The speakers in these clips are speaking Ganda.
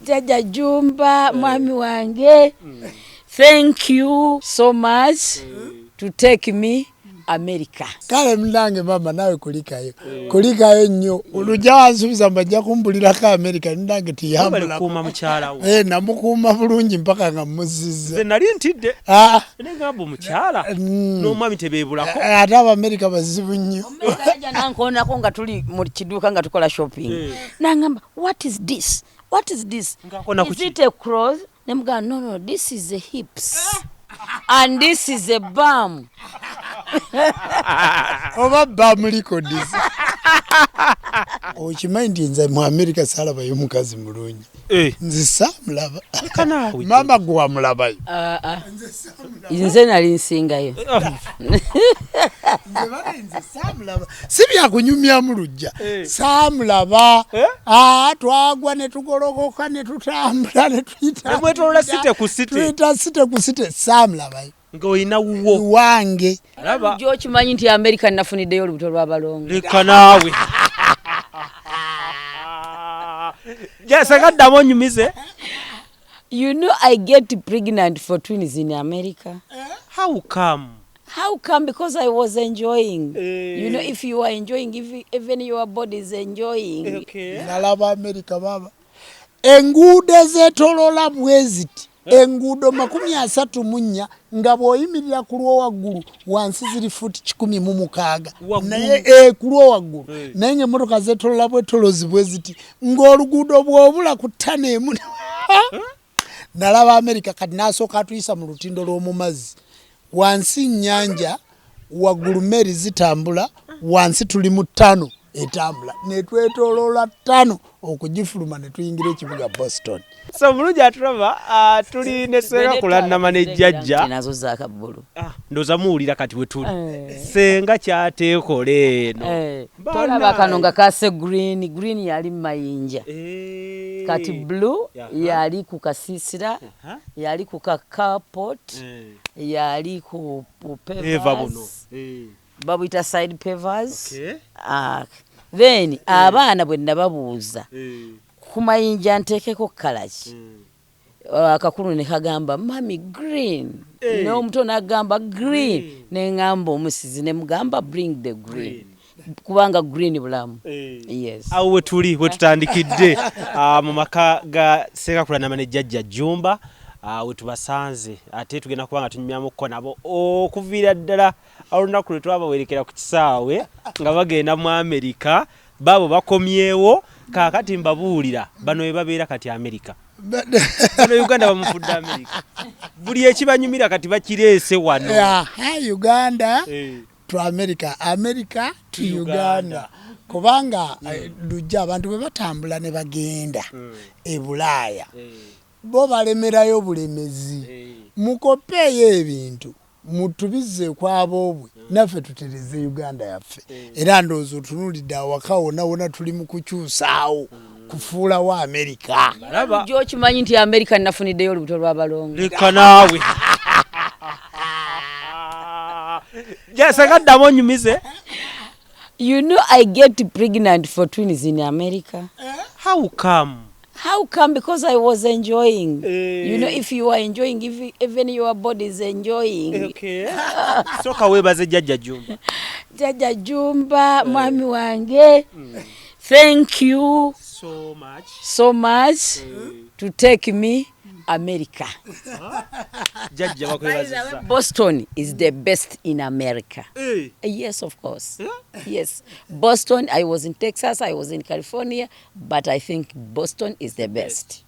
Jaja Jumba, mwami wange, thank you so much to take me America. Kale mnange mama nawe kulikayo nnyo oluja wansubiza mbajja kumbulira ka America ndange tiyambula kuma mukyala wo namukuuma bulungi mpaka nga muzizza ze nali ntidde ne ngabo mukyala n'omwami tebeebulako ate America bazibu nnyo omukaja nankoonako nga tuli mu kiduuka nga tukola shopping nangamba what is this is it a cross nemugamba no this is a hips and this is a bum oba bamuliko disi okimanyi nti nze mu America salabayo mukazi mulungi nze samulaba mama gwe wamulabayo nze nali nsingayo nze samulaba si byakunyumya mu lujja samulaba twagwa ne tugolokoka ne tutambula ne mwetolola site ku site samulabayo ng'olina wuwo wange alaba gy'okimanyi nti America nafuniddeyo olubuto lw'abalongo leka naawe jasagaddamu onyumize. You know I get pregnant for twins in America. How come? Because I was enjoying. You know, if you are enjoying, even your body is enjoying. Okay. Nalaba America baba enguudo zetolola bweziti enguudo 34 nga bw'oyimirira ku lw'owaggulu wansi ziri futi 16 naye ku lw'owaggulu naye ng'emmotoka zetolola bwetolozi bweziti ng'oluguudo bw'obula ku ttano emu nalaba America kati n'asooka atuyisa mu lutindo lw'omu mazzi wansi nnyanja waggulu meri zitambula wansi tuli mu ttano etambula netwetoloola ttano okugifuluma ne tuyingira ekibuga Boston. So mulungi atulaba tuli ne Senga Kulanama ne jjajja nazo zaakabbulu ndoza muwulira kati we tuli Senga kyateekola eno tolaba kano nga kase green yali mayinja kati blue yali ku kasiisira yali ku carport yali ku pavers babuyita side pavers. Then abaana bwe nababuuza ku mayinja nteekeko kalaki akakulu ne kagamba mami green n'omuto n'agamba green ne ngamba omusizi ne mugamba bring the green kubanga green bulamu. Yes. Awo we tuli we tutandikidde mu maka ga Senga Kulanama ne jjajja Jumba we tubasanze ate tugenda kubanga tunyumyamuko nabo okuviira ddala olunaku lwe twabawerekera ku kisaawe nga bagenda mu America babo bakomyewo kaakati mbabuulira bano we babeera kati America bano Uganda bamufudde America buli ekibanyumira kati bakireese wano Uganda to America to Uganda kubanga lujja abantu bwe batambula ne bagenda e Bulaaya bo balemerayo obulemezi mukopeeyo ebintu mutubize kwabobwe naffe tutereze Uganda yaffe era ndowooza otunuulidde awaka wona tuli mu kukyusaawo kufuula wa America gy'okimanyi nti America nafuniddeyo olubuto lw'abalongo leka naawe jasagaddamu onyumize. You know I get pregnant for twins in America. How come? Because I was enjoying. You know, if you are enjoying, even your body is enjoying. Okay. Soka webaze jjajja Jumba. Jaja Jumba, mwami wange, thank you so much to take me America. Boston is the best in America. Yes, of course. Yes. Boston, I was in Texas, I was in California, but I think Boston is the best.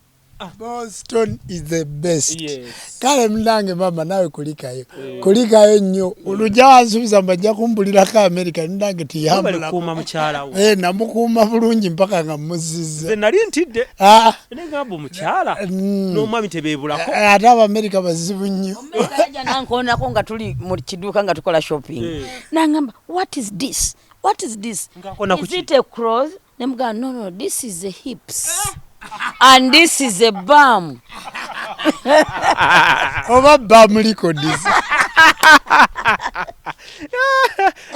Boston is the best. Yes. Kale mnange mama nawe kulikayo nnyo oluja wansubiza mbajja kumbulira ka America ndange tiyambula kuma mukyala wo namukuuma bulungi mpaka nga muzizza ze nali ntidde ne ngabo mukyala n'omwami tebeebulako ate America bazibu nnyo omukaja nankoonako nga tuli mu kiduuka nga tukola shopping nangamba what is this is it a cross nemugamba no this is a hips and this is a bum oba bamuliko disi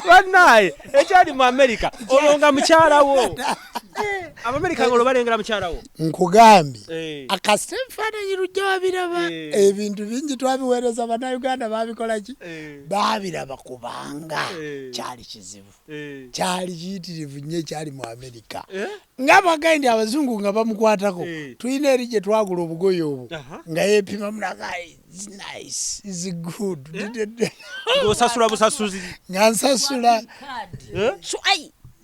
banaye ekyali mu America olonga mukyala wo Abamerika ngolo balengera mukyalawo nkugambye akasefaananyi lujja wabiraba ebintu bingi twabiweereza bannayuganda babikola ki babiraba kubanga kyali kizibu kyali kiyitirivu nnyo ekyali mu Amerika nga bagaye nti abazungu nga bamukwatako tulina eri gye twagula obugoye obwo nga yeepima mulaga is nice is good osasula busasuzi nga nsasula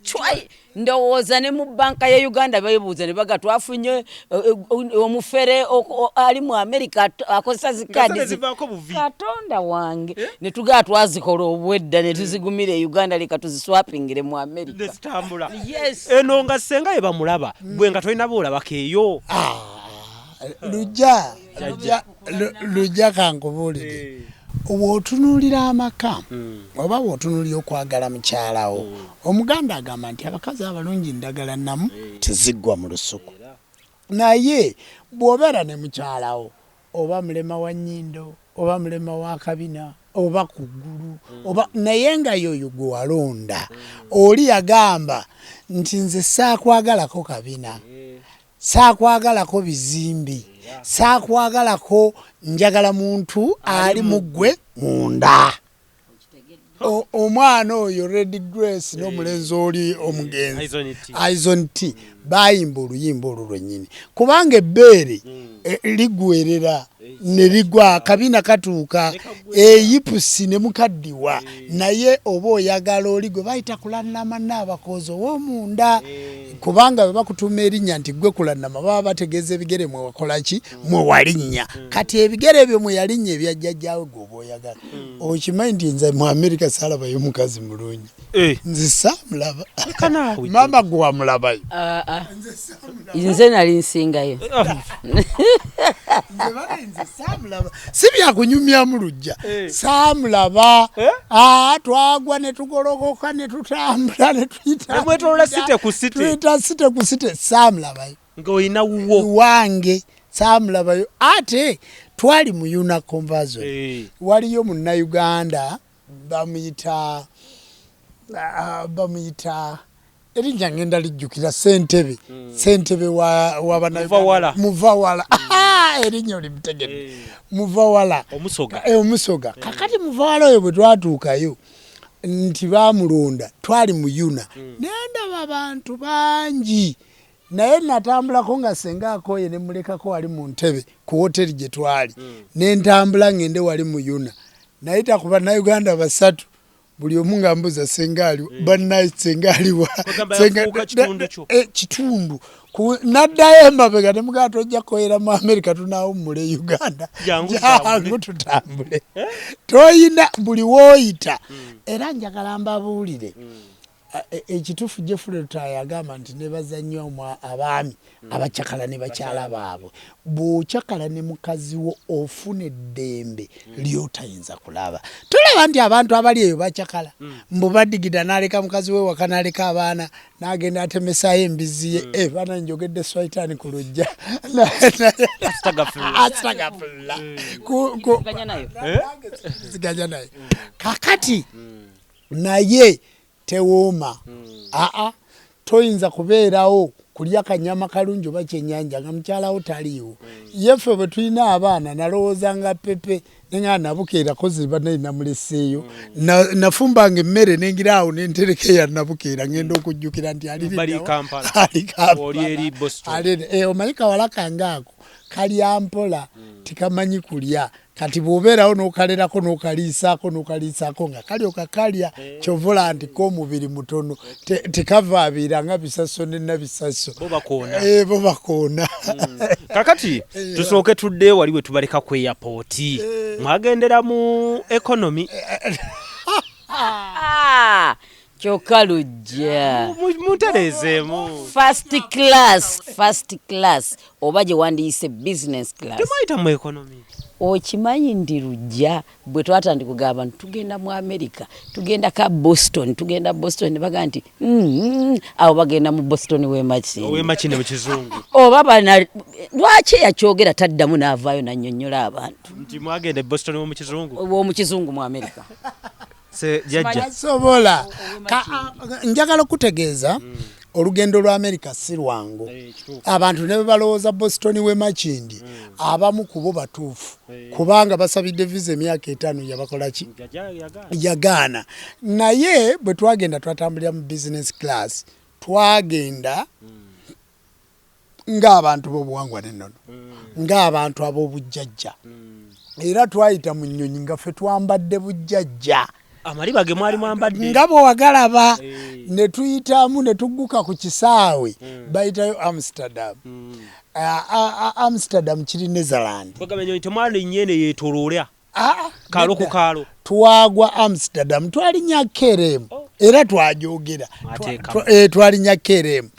chwai ndowooza ne mu banka ya Uganda beebuuza ne baga twafunye omufere ali mu Amerika akozesa zikadi Katonda wange ne tugaa twazikola obwedda ne tuzigumira e Uganda leka tuziswapingire mu Amerika zitambula eno nga Senga bamulaba bwe nga tolina boolabako eyo lujja kankubuulire obwotunuulira amaka oba bwotunuulira okwagala mukyalawo omuganda agamba nti abakazi abalungi ndagala namu teziggwa mu lusuku naye bw'obeera ne mukyalawo oba mulema wa nnyindo oba mulema wa kabina oba ku ggulu oba naye nga yoyo gwe walonda oli yagamba nti nze saakwagalako kabina saakwagalako bizimbi saakwagalako njagala muntu ali muggwe munda omwana oyo Red Grace n'omulenzi oli omugenzi Aizonti bayimba oluyimba olwo lwennyini kubanga ebbeere ligwerera ne ligwa akabina katuuka eyipusi ne mukaddiwa naye oba oyagala oli gwe bayita Kulanama n'abakozi ow'omunda kubanga bwe bakutuuma erinnya nti gwe Kulanama baba bategeeza ebigere mwe wakola ki mwe walinnya kati ebigere ebyo mwe yalinnya ebya jjajjaawe gweoba oyagala okimanyi nti nze mu Amerika saalabayo mukazi mulungi nze saamulaba mama gwe wamulabayo nze nali nsingayo si byakunyumyamu lujja saamulaba twagwa ne tugolokoka ne tutambula ne tuyita site ku site saamulabayo ng'olina wuwo wange saamulabayo ate twali mu Yuna Conversion waliyo munnayuganda bamuyita erinnya ngenda lijjukira Ssentebe wa Muvawala erinnya olimutegedde Muvawala omusoga kakati Muvawala oyo bwe twatuukayo nti baamulonda twali mu Yuna nendaba abantu bangi naye natambulako nga Senga akoye ne mulekako wali mu ntebe ku hoteri gye twali nentambula ngende wali mu Yuna nayita ku bannayuganda basatu buli omu nga mbuza Senga aliwa bannaye Senga aliwa kitundu naddayo emabega ne mugaa tojja koyera mu Amerika tunaawummule Uganda jangu tutambule toyina buli wooyita era njagala mbabuulire ekituufu Jeffrey Tayi agamba nti ne bazannyo abaami abacakala ne bakyala baabwe bw'okyakala ne mukazi wo ofuna eddembe ly'otayinza kulaba tulaba nti abantu abali eyo bacakala mbu badigida n'aleka mukazi we waka n'aleka abaana n'agenda atemesayo embizi ye baana njogedde swaitaani ku lujja astagafullah ziganya nayo kakati naye tewooma toyinza kubeerawo kulya kanyama kalungi oba kyennyanja nga mukyalawo taliiwo yeffe bwe tulina abaana nalowooza nga pepe nenga nabukeerako ziba naye namuleseeyo nafumbanga emmere nengiraawo nentereka eya nabukeera ngenda okujjukira nti ali Kampala omanyi kawala kange ako kalya mpola tikamanyi kulya kati bw'obeerawo n'okalerako n'okaliisaako nga kalyoka kalya kyovula nti k'omubiri mutono tekavaabiira nga bisaso nenna bisaso bo bakoona kakati tusooke tudde wali we tubaleka ku airport mwagendera mu economy kyokka lujja muntereezeemu first class oba gye wandiise business class temwayita mu economy okimanyi ndi lujja bwe twatandika kugamba nti tugenda mu America tugenda ka Boston ne baga nti abo bagenda mu Boston w'emakine mu kizungu oba bana lwaki yakyogera taddamu n'avaayo nannyonnyola abantu nti mwagenda e Boston w'omu kizungu mu America sobola njagala okutegeeza olugendo lwa America si lwangu abantu ne balowooza Boston we Makindi abamu kubo batuufu kubanga basabidde visa emyaka 5 yabakola ki yagaana naye bwe twagenda twatambulira mu business class twagenda ng'abantu b'obuwangwa n'ennono ng'abantu ab'obujjajja era twayita mu nnyonyi nga ffe twambadde bujjajja amaliba ge mwali mwambadde nga bwe wagalaba ne tuyitamu ne tugguka ku kisaawe bayitayo Amsterdam Amsterdam kiri Netherland bagamenye temwali nnyene yeetoloolya kaalo ku kaalo twagwa Amsterdam twalinya KLM era twajogera twalinya KLM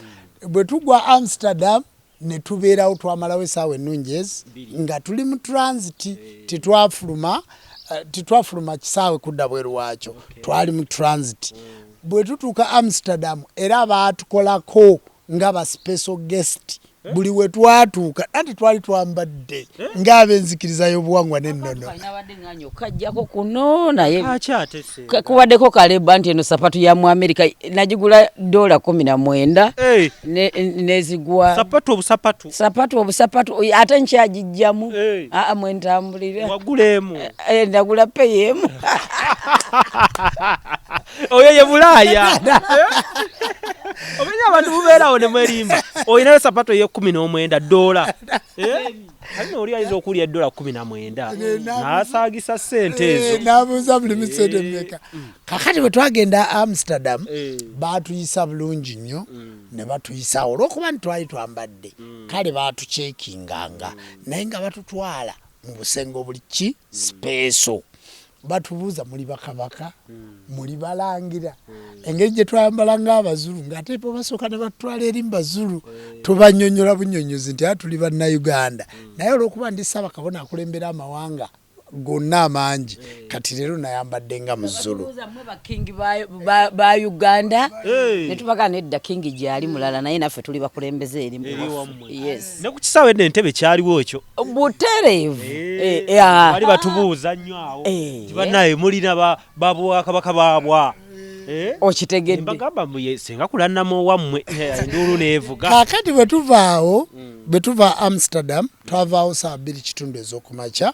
bwe tugwa Amsterdam ne tubeerawo twamalawo essaawa ennungi nga tuli mu transit titwafuluma kisaawe kudda bweru waakyo twali mu transit bwe tutuuka Amsterdam era baatukolako nga ba special guest buli we twatuuka anti twali twambadde ng'abenzikiriza y'obuwangwa n'ennono kajjako kuno naye kubaddeko kaleba nti eno sapatu ya mu America nagigula $19 nezigwa sapatu obusapatu ate nkyagijjamu mwentambulira wagulemu ndagula peyemu oyo ye Bulaaya omenya abantu bubeerawo ne mwerimba oyinayo sapatu $19 Hano oli ayinza okulya $19 n'asaagisa ssente ezo n'abuuza buli musente mmeka kakati bwe twagenda Amsterdam baatuyisa bulungi nnyo ne batuyisa olw'okuba ntwali twambadde kale baatuceekinganga naye nga batutwala mu busengo buli ki speeso batubuuza muli bakabaka muli balangira engeri gye twayambala ng'Abazulu ng'ate bo basooka ne batutwala eri mu Bazulu tubanyonyola bunyonyozi nti tuli Bannayuganda naye olw'okuba ndi Ssaabakabona akulembera amawanga gonna amangi kati leero nayambadde nga Muzulu bakingi ba Uganda ne tubaga nedda kingi gyali mulala naye naffe tuli bakulembeze eri yes ne ku kisaawe n'entebe kyaliwo ekyo butereevu bali batubuuza nnyo awo bannaye mulina babwakabaka baabwa okitegedde mbagamba Senga Kulanama wammwe enduulu neevuga kakati bwe tuva Amsterdam twavaawo saa 2 ez'okumakya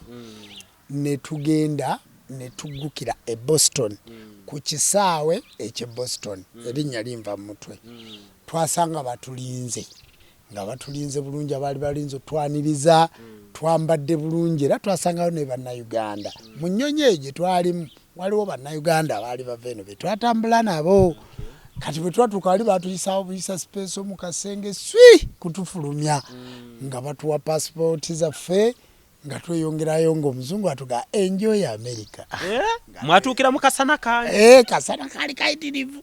ne tugenda ne tuggukira e Boston ku kisaawe ekye Boston erinnya linva mu mutwe twasanga batulinze nga batulinze bulungi abaali balinze otwaniriza twambadde bulungi era twasangayo ne Bannayuganda mu nnyonyi egyo twalimu waliwo Bannayuganda abaali bava eno be twatambula nabo kati bwe twatuuka wali baatuyisaawo buyisa sipeeso mu kasenge kutufulumya nga batuwa passport zaffe nga tweyongerayo ng'omuzungu atuga enjoy America mwatuukira mu kasana kange kasana kaali kayitirivu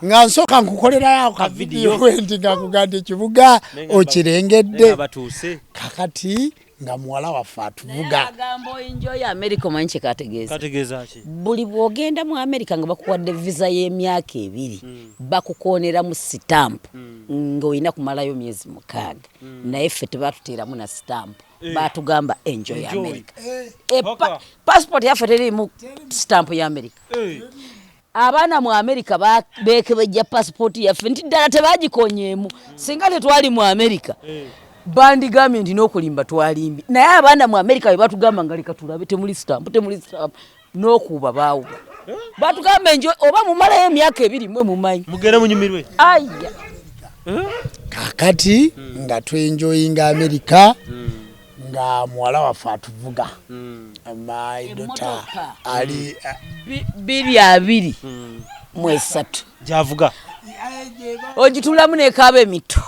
nga nsooka nkukolerayo ka vidiyo wendi nga kuganda ekibuga okirengedde kakati nga muwala waffe atuvuga agamba enjoy America omanyi kye kategeeza ki buli bw'ogenda mu America nga bakuwadde visa y'emyaka 2 bakukooneramu stamp ng'olina kumalayo myezi 6 naye ffe tebaatuteeramu na stamp batugamba enjoy America passport yaffe terimu stamp ya America abaana mu America beekebejja passport yaffe nti ddala tebagikonyeemu singa tetwali mu America bandigambye nti n'okulimba twalimbi naye abaana mu America bwe batugamba nga leka tulabe temuli stamp n'okuuba baawuba batugamba enjoy oba mumalayo emyaka 2 mwe mumanyi mugere munyumirwe aya kakati nga twenjoyinga America nga muwala waffe atuvuga my daughter ali 2-2 javuga ogitulamu n'ekaaba emito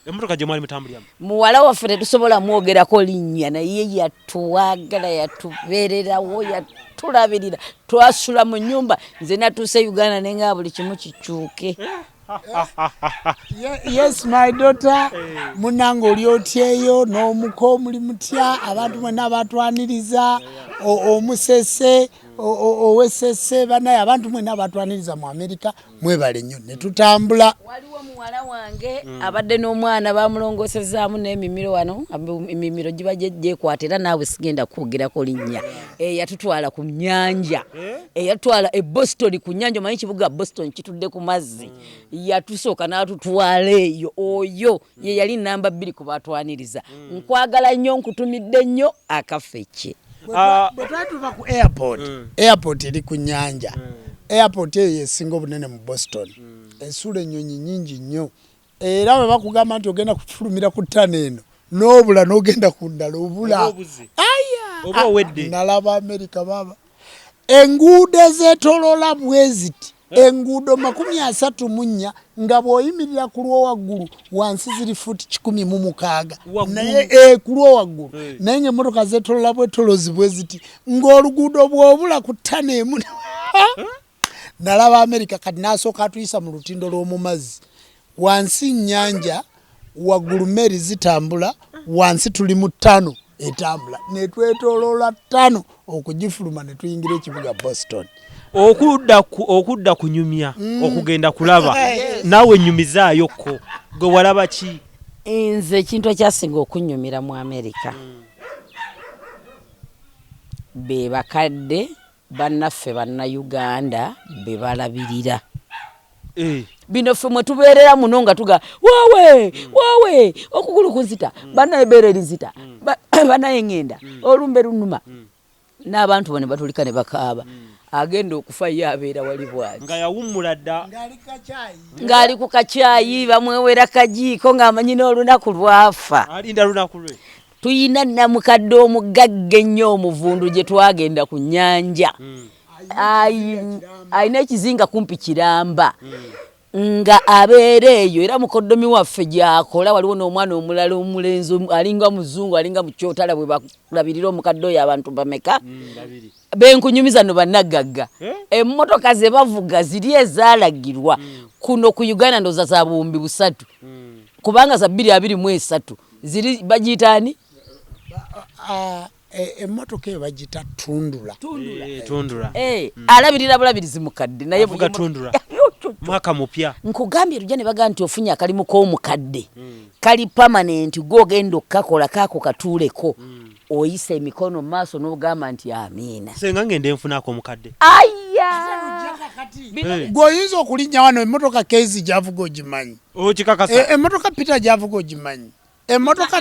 emmotoka gye mwali mutambuliramu muwala waffe tetusobola mwogerako linnya naye yatuwagala yatubeererawo yatulabirira twasula mu nnyumba nze natuuse Uganda nenga buli kimu kikyuke yes my daughter munange oli otyeyo n'omuko muli mutya abantu mwenna batwaniriza omusese owesese banaye abantu mwena abatwaniriza mu America mwebale nnyo ne tutambula. Waliwo muwala wange abadde n'omwana bamulongosezaamu n'emimiro wano emimiro giba gyekwatira naawe sigenda kwogerako linnya yatutwala ku nnyanja yatutwala e Boston ku nnyanja omanyi kibuga Boston kitudde ku mazzi yatusooka n'atutwala eyo oyo ye yali namba 2 ku batwaniriza nkwagala nnyo nkutumidde nnyo akafekke bwe twatuva ku airport eri ku nnyanja airport eyo yesinga obunene mu Boston esula ennyonyi nnyingi nnyo era bwe bakugamba nti ogenda kufulumira ku ttano eno n'obula n'ogenda ku ndala obula nalaba America baba enguudo ezeetoloola bweziti enguudo 34 nga bw'oyimirira ku lw'owaggulu wansi ziri fuuti 16 naye ku lw'owaggulu naye ng'emmotoka zeetoloola bwetolozi bweziti ng'oluguudo bw'obula ku ttano emu nalaba America kati n'asooka atuyisa mu lutindo lw'omu mazzi wansi nnyanja waggulu mmeri zitambula wansi tuli mu ttano etambula ne twetoloola ttano okugifuluma ne tuyingira ekibuga Boston. okudda kunyumya okugenda kulaba naawe nyumizaayo ko gwe walaba ki? Nze ekintu ekyasinga okunyumira mu America be bakadde bannaffe banna Uganda be balabirira bino ffe mwe tubeerera muno nga tuga waawe okugulu kunzita bannaye beereri nzita bannaye ngenda olumbe lunuma n'abantu bano batulika ne bakaaba agenda okufa ye abeera wali bwaki nga yawummula dda ng'ali ku kacaayi bamwewera kajiiko ng'amanyi n'olunaku lwafa alinda lunaku lwe. tuyina namukadde omugagga ennyo omuvundu gye twagenda ku nnyanja ayina ekizinga kumpi kiramba nga abeera eyo era mukoddomi waffe gy'akola waliwo n'omwana omulala omulenzi alinga muzungu alinga mukyotala bwe balabirira omukadde oyo abantu bameka benkunyumiza no bannagagga emmotoka ze bavuga ziri ezaalagirwa kuno ku Uganda ndoza za buwumbi 3 kubanga za 223 ziri bagiyitaani emmotoka eyo bagita tundula alabirira bulabirizi mukadde naye vuga tundula mwaka mupya nkugambye lujja ne baga nti ofunye akalimu k'omukadde kali permanent gw'ogenda okkakola kaako katuuleko oyisa emikono maaso n'ogamba nti amiina senga ngende enfunako omukadde gw'oyinza okulinnya wano emmotoka kezi gyavuga ogimanyi okikakasa emmotoka Peter gyavuga ogimanyi emmotoka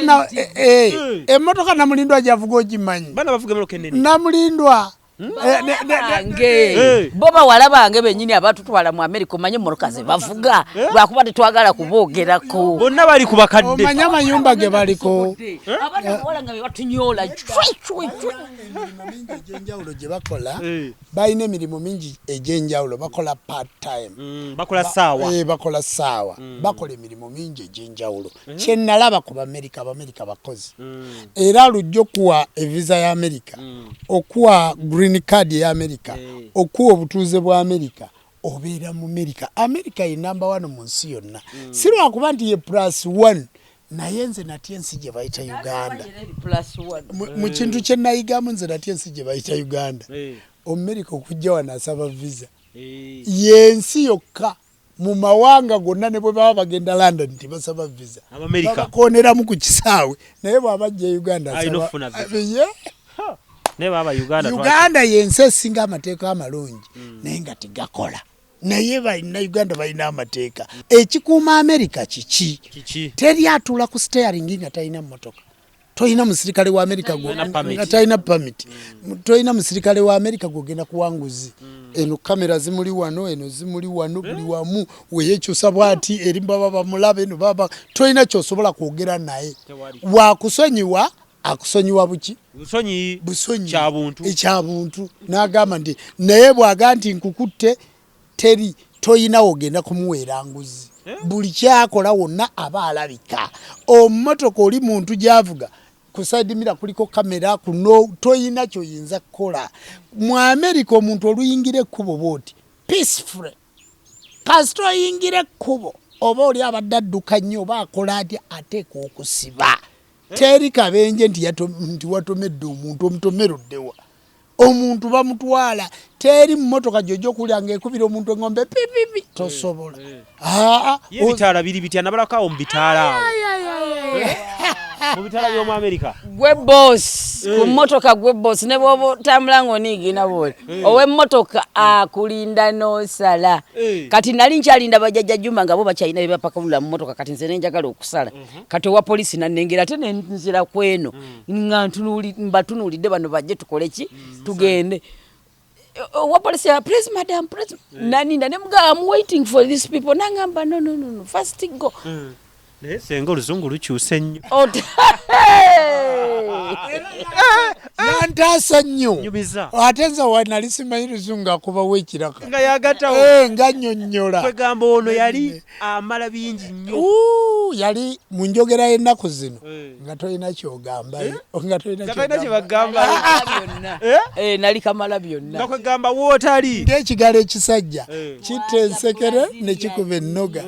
namulindwa gyavuga ogimanyi bana bavuga emmotoka ennene namulindwa boba walabange bennyini abatutwala mu America omanye emmotoka ze bavuga lwakuba tetwagala kuboogerako bonna bali ku bakadde omanye amayumba ge baliko abana nga bebatunyola egyenjawulo gye bakola balina emirimu mingi egyenjawulo bakola part time bakola saawa bakola emirimu mingi egyenjawulo kyenalaba ku America bakozi era lujja okuwa evisa ya America okuwa green card ya America okuwa obutuuze bwa America obeera mu America ye number 1 mu nsi yonna si lwakuba nti ye +1 naye nze natya ensi gye bayita Uganda mu kintu kye nayigamu nze natya ensi gye bayita Uganda America okujja wano asaba visa yensi yokka mu mawanga gonna ne bwe baba bagenda London tibasaba visa babakooneramu ku kisaawe naye bw'abajja Uganda asaba Uganda yensi esinga amateeka amalungi naye nga tegakola naye balina Uganda balina amateeka ekikuuma America kiki teri atula ku steering nga talina mmotoka toyina musirikale wa America nga talina permit toyina musirikale wa America gwogenda kuwanguzi eno kamera zimuli wano eno zimuli wano buli wamu weyekyusa bwati eri baba bamulabe eno baba toyina kyosobola kwogera naye wakusonyiwa akusonyiwa buki busonyi ekyabuntu n'agamba nti naye bwaga nti nkukutte teri toyina wogenda kumuweera nguzi buli kyakola wonna aba alabika ommotoka oli muntu gyavuga ku side mirror kuliko kamera kuno toyina kyoyinza kukola mu America omuntu oluyingira ekkubo bwoti peaceful kasito oyingira ekkubo oba oli abadde adduka nnyo oba akola atya ateeka okusiba teri kabenje nti watomedde omuntu omutomeroddewa omuntu bamutwala teri mmotoka jojo kulya ngekubira omuntu engombe pipipi tosobola ebitaala biri bitya nabalakawo mu bitaala mu bitaala by'omu America gwe boss ku mmotoka gwe boss ne bwoba otambula ng'oniigina bwoli ow'emmotoka akulinda n'osala kati nali nkyalinda bajjajja Juma nga bo bakyalina bye bapakulula mu mmotoka kati nze ne njagala okusala kati owa polisi nannengera ate ne nzira kweno nga mbatunuulidde bano bajje tukole ki tugende owa polisi please madam please naninda ne mugamba I'm waiting for these people nangamba no first go naye senga oluzungu lukyuse nnyo yantaasa nnyo nyumiza ate nze wanali simanyi luzungu akubawo ekiraka nga yagatawo nga nnyonnyola kwegamba ono yali amala bingi nnyo yali mu njogera y'ennaku zino nga tolina kyogambayo nga tolina kyebagambayo nali kamala byonna nga kwegamba wootali ng'ekigalo ekisajja kitta ensekere ne kikuba ennoga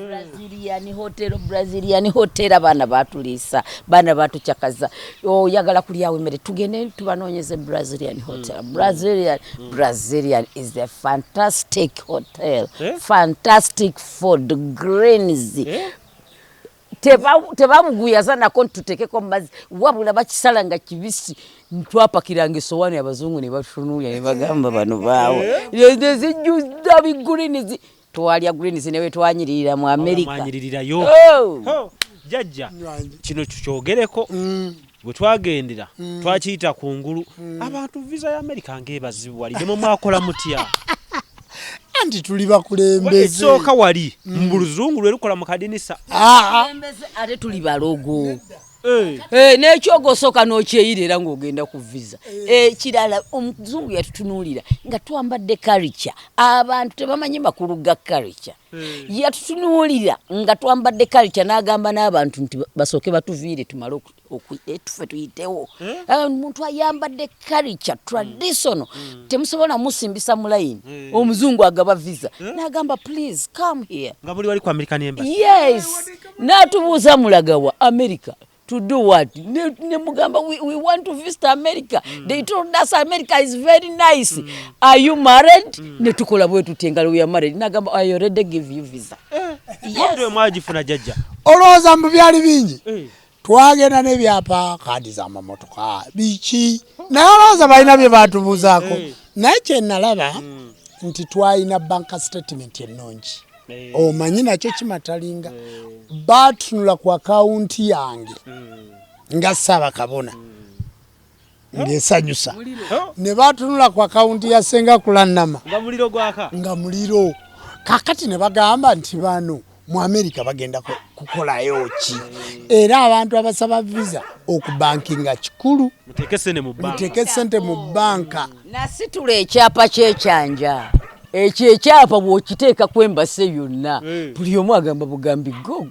Brazilian hotel abaana batuliisa baana batukyakaza oyagala kulyawo emmere tugende tubanoonyeze Brazilian hotel Brazilian is a fantastic hotel fantastic food greens tebamuguyaza nako ntutekeko mazzi wabula bakisala nga kibisi ntwapakiranga esowani abazungu ne batunuulya ne bagamba bano baawo nezijjuza bigreens twalya greens newe twanyiririra mu America mwanyiririrayo jajja kino tukyogereko bwe twagendera twakiyita kungulu abantu visa ya America ng'ebazibu wali mu mwakola mutya anti tuli bakulembeze esooka wali mu luzungu lwe lukola mu kadinisa ate tuli balogo n'ekyogosoka n'okyeyira era ng'ogenda ku visa kirala omuzungu yatutunuulira nga twambadde culture abantu tebamanyi makulu ga culture yatutunuulira nga twambadde culture n'agamba n'abantu nti basooke batuviire tumale tufe tuyitewo omuntu ayambadde culture traditional temusobola musimbisa mu layini omuzungu agaba visa n'agamba please come here nga buli wali ku American embassy yes n'atubuuza mulagawa America to do what? Nemugamba, we want to visit America. They told us America is very nice. Are you married? Netukola bwe tutengala we are married. Nagamba, I already give you visa. Yes. Mwajifuna jajja. Olowooza mu byali bingi. Twagenda n'ebyapa kaadi z'amamotoka biki. Naye olowooza balina bye baatubuuzaako. Naye kye nalaba nti twalina bank statement ennungi. Omanyi nakyo kimatalinga batunula ku akaunti yange nga Ssaabakabona ng'esanyusa ne batunula ku akaunti ya Senga Kulanama nga muliro kakati ne bagamba nti bano mu America bagenda kukolayo ki era abantu abasaba visa okubankinga kikulu muteeke ssente mu banka nasitula ekyapa kyekyanja ekyo ekyapa bw'okiteeka kwembase yonna buli omu agamba bugambi go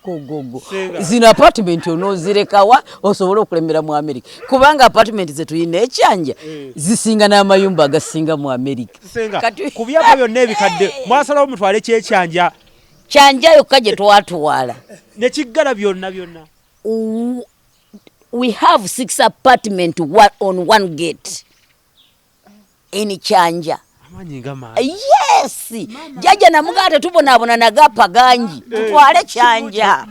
zino apartment onoozirekawa osobole okulemera mu America kubanga apartment ze tuyina ekyanja zisinga n'amayumba agasinga mu America ku byapa byonna ebikadde mwasalawo mutwale kyekyanja kyanja yokka gye twatwala ne kiggala byonna we have 6 apartment on one gate in kyanja. Yes, jaja na mugate tubonaabona nagapa ganji tutwale kyanja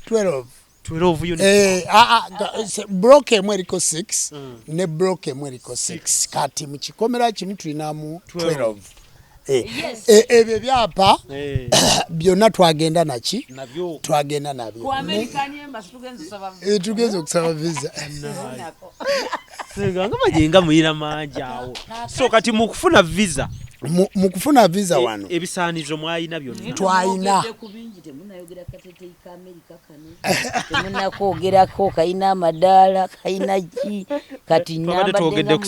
12 units bloke mweriko 6 ne bloke mweriko 6 kati mukikomera kimu tulinamu 12 ebyo byapa byonna twagenda naki twagenda nabyo ku American embassy tugenze okusaba visa Senga majenga muyina manjaawo so kati mukufuna visa mukufuna visa wano ebisaanizo mwayina byonna twayina temunakwogerako kayina amadaala kayina ki kati nyambadde ku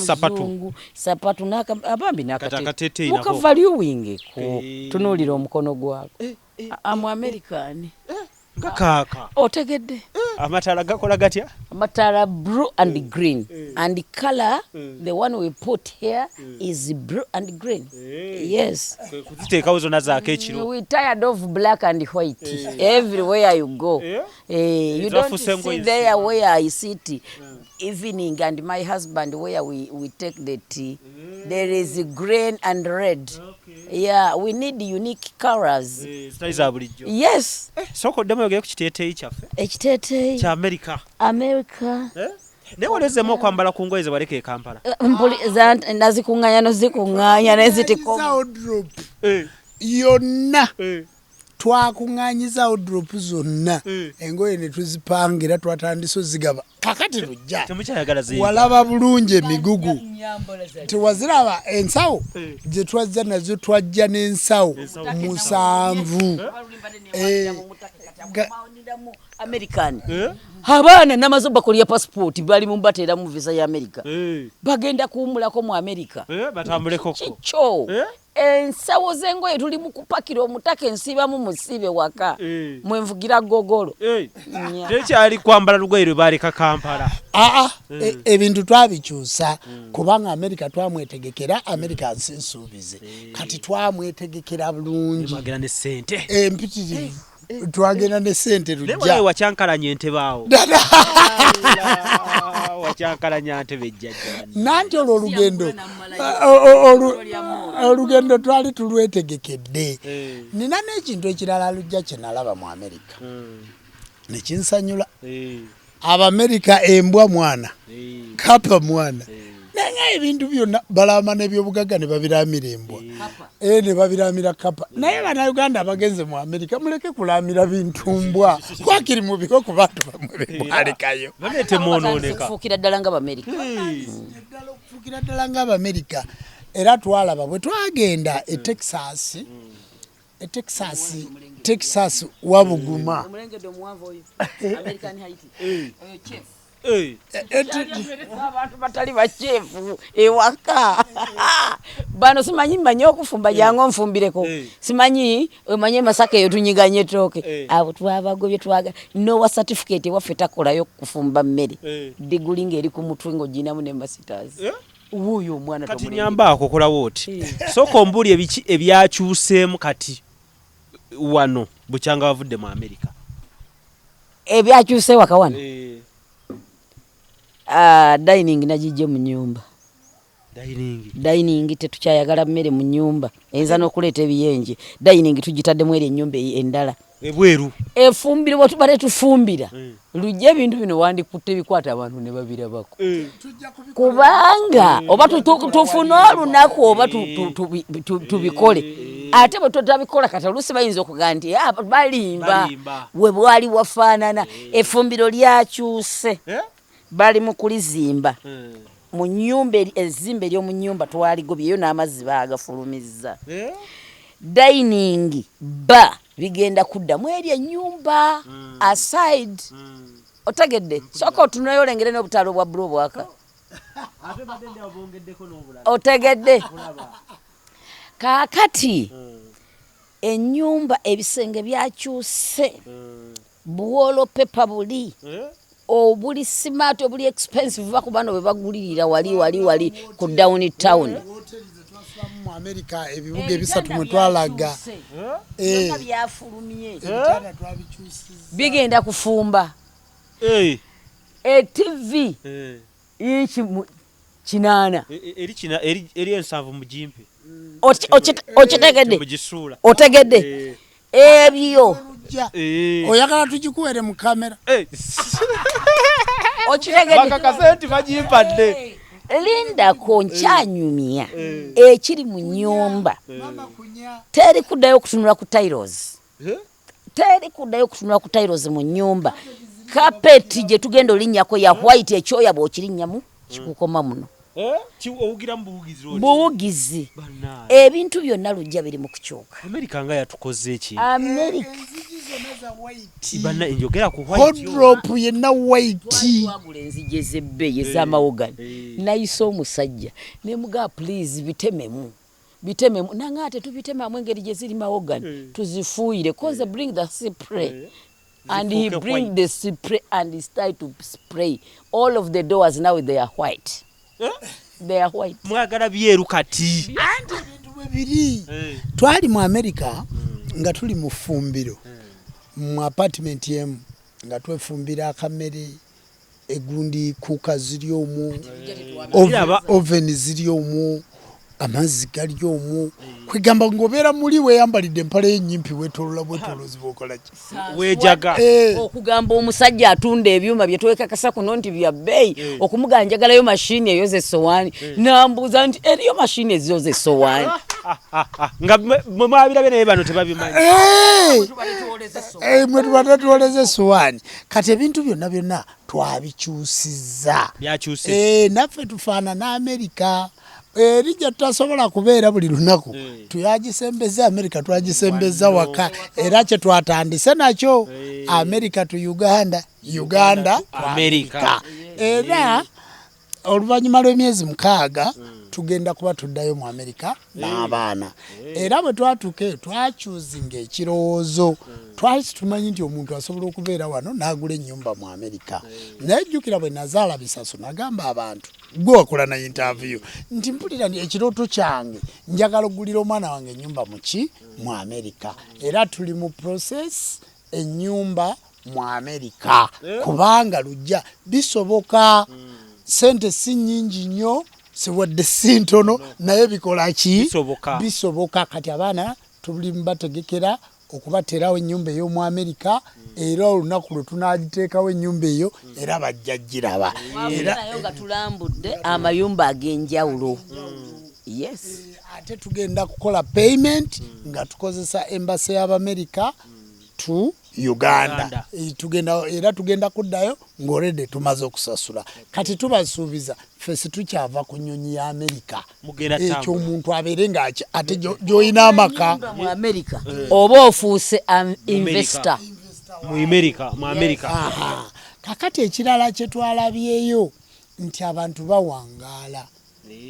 sapatu abambi nakatete mukavalyuwingeko tunuulira omukono gwako amu American Kaka. Otegedde. Amatala gakola gatya? Amatala blue and green. And the color, the one we put here is blue and green. Yes. Kuziteekawo zonna zaako ekiro. We tired of black and white. Everywhere you go. You don't see there where I sit evening and my husband where we take the tea. There is green and red. Yeah, we need unique colors. Yes. Sokoddemu yogeye ku kiteeteeyi kyaffe. Ekiteeteeyi. Kya America. America. Naye walezemu okwambala ku ngoye ze waleka e Kampala. Nazikuŋŋaanya nozikuŋŋaanya nezitiko. Yonna. Twakuŋŋaanyiza wardrobe zonna. Engoye ne tuzipangira twatandise ozigaba. Kakati lujja. Walaba bulungi emigugu. Tewaziraba ensawo gye twajja nazo twajja n'ensawo 7. American. Abaana namazo bakolya passport bali mu bateera mu visa ya America. Bagenda kuwumulako mu America. Batambuleko. Kicho. Ensawo z'engoye tuli mu kupakira omutaka ensibamu musibe waka. Mwenvugira gogolo. Tekyali kwambala lugoye lwe baaleka Kampala. Ebintu twabikyusa kubanga America twamwetegekera America nsinsuubize. Kati twamwetegekera bulungi. Magera ne ssente. Empitirivu. Twagenda ne ssente lujja. Naye wacyankalanya entebaawo. Wacyankalanya ntebe ejjajja. Nanti olugendo twali tulwetegekedde. Nina n'ekintu ekirala lujja kye nalaba mu America. Ne kinsanyula. Abamerika embwa mwana. Kapa mwana. Naye ebintu byonna balama n'ebyobugagga ne babiramira embwa. Ne babiramira kapa. Naye bannayuganda abagenze mu America muleke kulamira bintu mbwa. Kwakiri mu biko ku bantu bamwe balekayo. Balete mwonooneka. Fuukira ddala ng'Abamerika. Fuukira ddala ng'Abamerika. Era twalaba bwe twagenda e Texas wabuguma. Omulengedde omuwanvu oyo. American Haiti. Chef. Abantu batali bachefu ewaka. Bano simanyi manyi okufumba jangu nfumbireko. Simanyi omanye Masaka eyo tunyiganye toke. Abo twabagobye twaga no certificate waffe takolayo kufumba mmere. Degree ngeri ku mutwe ngo jinamu ne masters. Wuyo omwana kati nyamba akokola woti. Soko mbuli ebiki ebyakyuseemu kati wano bukyanga bavudde mu America. Ebyakyuse waka wano. Dining najije mu nyumba. Dining tetukyayagala mmere mu nyumba. Enza n'okuleeta ebiyenje. Dining tugitaddemu eri ennyumba endala. Ebweru. Efumbire bwe tubale tufumbira. Lujje ebintu bino wandikutte bikwata abantu ne babirabako. Kubanga oba tufuna olunaku oba tubikole. Ate bwe tutabikola kati oluusi bayinza okugaa nti balimba. We bwali wafaanana. Efumbiro lyakyuse. Bali mu kulizimba. Mu nyumba ezimba ery'omu nyumba twaligobyeyo n'amazzi baagafulumizza. Dining ba bigenda kuddamu eri ennyumba aside. Otegedde sooka otunayo olengere n'obutaalo bwa bulu bwaka. Otegedde kaakati ennyumba ebisenge byakyuse. Buwolo pepa buli. Obuli smart obuli expensive bakubano bwe bagulirira wali ku downtown. Mu America ebibuga ebisatu mwe twalaga. Byafulumye. Bigenda kufumba. TV. Inchi 8. Eri ensanvu mu jimpe. Okitegedde. Otegedde. Ebyo. Oyagala tugikuwere mu kamera. Okitegedde. Bakakasenti bagimpadde. Linda konchanyumia ekiri mu nyumba. Teri kuddayo kutunula ku tiles. Teri kuddayo kutunula ku tiles mu nyumba. Carpet gye tugenda olinnyako ya white ekyoya bw'okirinnyamu kikukoma muno. Owugira mu buwugizi. Ebintu byonna lujja biri mu kukyuka. America nga yatukoze eki? America Ibana njogera ku white. Wardrobe yenna white. Twagula enzige z'ebbeeyi ez'amawogani. Nayiso omusajja ne muga please bitememu. Nangate tubitemamu engeri gye ziri mawogani. Tuzifuuyire cause bring the spray. And he bring the spray and he started to spray. All of the doors now they are white. They are white. Mwagala byeru kati. Anti bintu bibiri. Twali mu America nga tuli mu fumbiro. Mu apartment yemu nga twefumbira akamere egundi kuka ziri omu oven ziri omu amazzi gali omu kwegamba ngobera muri we yambalidde empale y'ennyimpi wetolola bwetolozi bokola ki wejaga okugamba omusajja atunda ebyuma bye twekakasa kuno nti bya bbeeyi okumuganjagalayo mashini eyoza essowaani nambuuza nti eriyo mashini eziyoza essowaani nga mwabirabye naye bano tebabimanyi mwe tubadde tuwoleza essowaani kati ebintu byonna twabikyusizza naffe tufaanana Amerika Elijja tutasobola kubeera buli lunaku tuyagisembeza Amerika twagisembeza waka era kye twatandise nakyo Amerika to Uganda Uganda Amerika era oluvannyuma lw'emyezi 6 tugenda kuba tuddayo mu Amerika n'abaana era bwe twatuke twakyuzinga ekirowoozo twali tumanyi nti omuntu asobola okubeera wano n'agula ennyumba mu Amerika naye jjukira bwe nazaala Bisaso nagamba abantu gwe wakola na interview nti mpulira ekirooto kyange njagala okugulira omwana wange ennyumba mu Amerika era tuli mu process ennyumba mu Amerika kubanga lujja bisoboka sente si nnyingi nnyo siwadde si ntono naye bikola ki bisoboka kati abaana tuli mbategekera okubaterawo ennyumba ey'omu Amerika era olunaku lwe tunagiteekawo ennyumba eyo era bajja giraba era nga tulambudde amayumba ag'enjawulo yes ate tugenda kukola payment nga tukozesa embassy y'Amerika to Uganda tugenda kuddayo ng'olede tumaze okusasula kati tubasuubiza fesi tukyava ku nnyonyi ya Amerika ekyo omuntu abeere nga ate gy'olina amaka mu Amerika oba ofuuse investor mu Amerika kakati ekirala kye twalabyeyo nti abantu bawangaala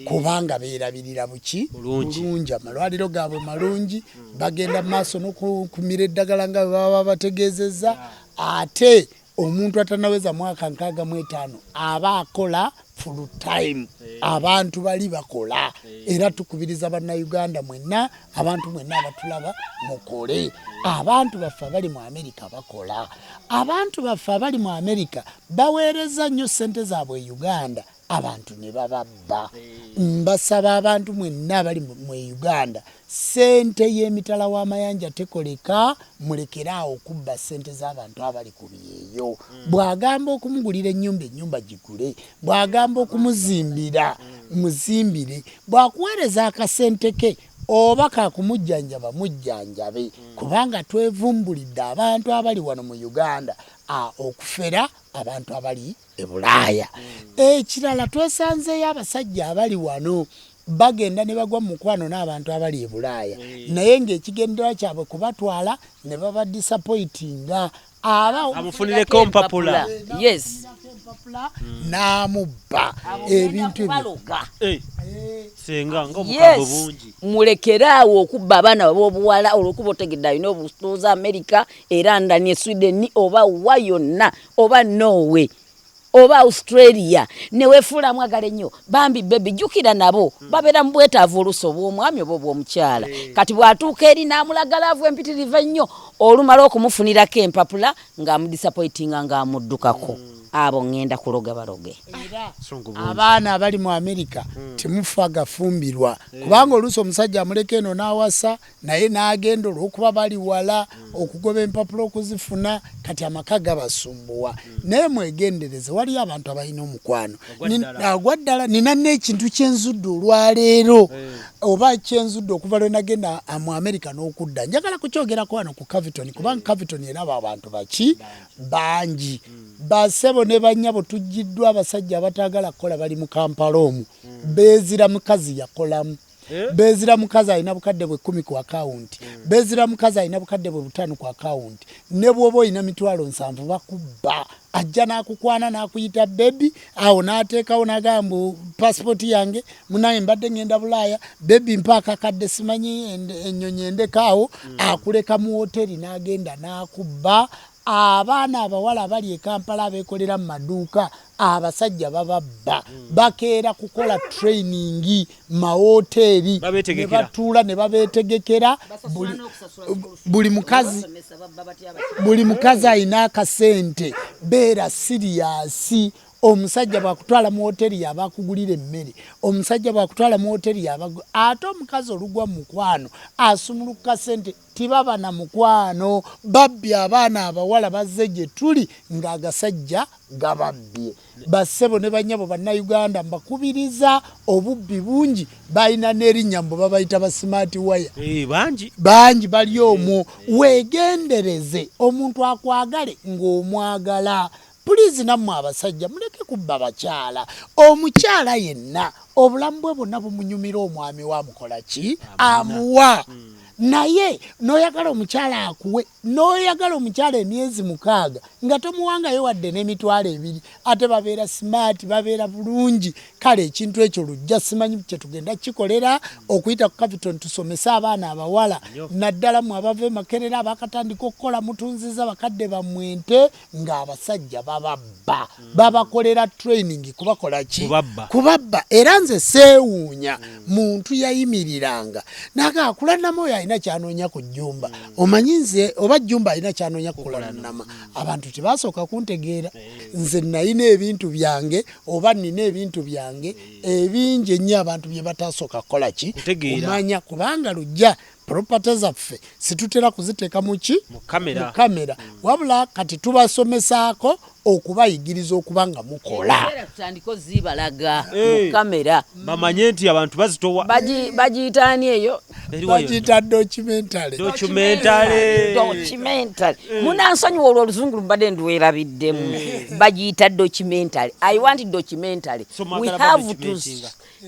kubanga beerabirira buki bulungi amalwaliro gaabwe malungi bagenda maaso n'okumira eddagala nga baba bategeezezza ate omuntu atanaweza mwaka 65 aba akola full time abantu bali bakola era tukubiriza bannayuganda mwenna abantu mwenna abatulaba mukole abantu baffe abali mu Amerika bakola abantu baffe abali mu Amerika baweereza nnyo ssente zaabwe Uganda abantu ne bababba mbasaba abantu mwenna abali mu Uganda sente y'emitala w'amayanja tekoleka mulekeraawo okubba sente z'abantu abali ku byeyo bw'agamba okumugulira ennyumba gigule bw'agamba okumuzimbira muzimbire bw'akuweereza akasente ke oba kakumujjanjaba mujjanjabe kubanga twevumbulidde abantu abali wano mu Uganda okufera abantu abali e Bulaaya ekirala twesanzeeyo abasajja abali wano bagenda ne bagwa mu mukwano n'abantu abali e Bulaaya naye ng'ekigendera kyabwe kubatwala ne baba disappointinga amufunireko mpapula yes n'amubba ebintu ebyo senga ng'obukabo bungi mulekeraawo okubba abaana b'obuwala olw'okuba otegedde alina obutuuza Amerika era ndani Sweden oba wa yonna oba Norway oba Australia ne weefuula mwagala ennyo bambi bebi jjukira nabo babeera mu bwetaavu oluso bw'omwami oba obw'omukyala kati bw'atuuka eri n'amulagala avu empitirivu ennyo olumala okumufunirako empapula ng'amudisappointinga ng'amuddukako abo ngenda kuloga baloge abaana abali mu Amerika temufa gafumbirwa kubanga oluusi omusajja amuleka eno n'awasa naye n'agenda olw'okuba bali wala okugoba empapula okuzifuna kati amaka gabasumbuwa naye mwegendereze waliyo abantu abalina omukwano agwa ddala nina n'ekintu kyenzudde olwaleero oba kyenzudde okuva lwe nagenda mu Amerika n'okudda njagala kukyogerako wano ku Caviton kubanga Caviton eraba abantu baki bangi basebo ne banyabo tujjiddwa abasajja abatagala kukola bali mu Kampala omwo beezira mukazi yakolamu bezira mukazi alina bukadde bwe 10 ku account bezira mukazi alina bukadde bwe 5 ku account ne bwoba olina mitwalo 7 bakubba ajja n'akukwana n'akuyita baby awo n'ateekawo n'agamba passport yange munaye mbadde ngenda Bulaaya baby mpaka kadde simanyi ennyonyi endekaawo akuleka mu hoteri n'agenda n'akubba abaana abawala abali e Kampala abeekolera mu maduuka abasajja bababba bakeera kukola training mawoteeri ne batuula ne babeetegekera buli mukazi alina akasente beera siriyasi. Omusajja bwakutwala mu hoteri yabakugulira emmere, omusajja bwakutwala mu hoteri ate omukazi olugwa mukwano asumuluka sente tibaba na mukwano babbye abaana abawala bazze gye tuli ng'agasajja gababbye. Bassebo ne banyabo bannayuganda mbakubiriza obubbi bungi balina n'erinnya mbu babayita ba smart wire bangi bali omwo. Weegendereze omuntu akwagale ng'omwagala. Pulizi nammwe abasajja muleke kubba bakyala. Omukyala yenna obulamu bwe bwonna bumunyumira omwami wamukola ki? Amuwa. Naye n'oyagala omukyala akuwe, n'oyagala omukyala emyezi 6 nga tomuwangayo wadde n'emitwalo 2 ate babeera smart babeera bulungi. Kale ekintu ekyo lujja simanyi kye tugenda kikolera okuyita ku Capital tusomesa abaana abawala naddala mu abava Makerera abakatandika okukola mutunziza bakadde bamwente ng'abasajja bababba babakolera training kubakola ki? Kubabba. Era nze seewuunya muntu yayimiriranga naga Kulanama oyo alina kyanoonya ku jjumba. Omanyi nze oba jjumba alina kyanoonya ku Kulanama. Abantu tebasooka kuntegeera. Nze nalina ebintu byange oba nina ebintu byange ebingi ennyo abantu bye batasooka kukola ki? Kumanya kubanga lujja property zaffe situtera kuziteeka mu kamera. Wabula kati tubasomesaako okubayigiriza okubanga mukola. Tutandiko zibalaga mu kamera. Bamanye nti abantu bazitowa. Bagiyitaani eyo? Bagiyita documentary. Munansonyiwa olwo oluzungu mbadde ndwerabiddemu. Bagiyita documentary. I want documentary. We have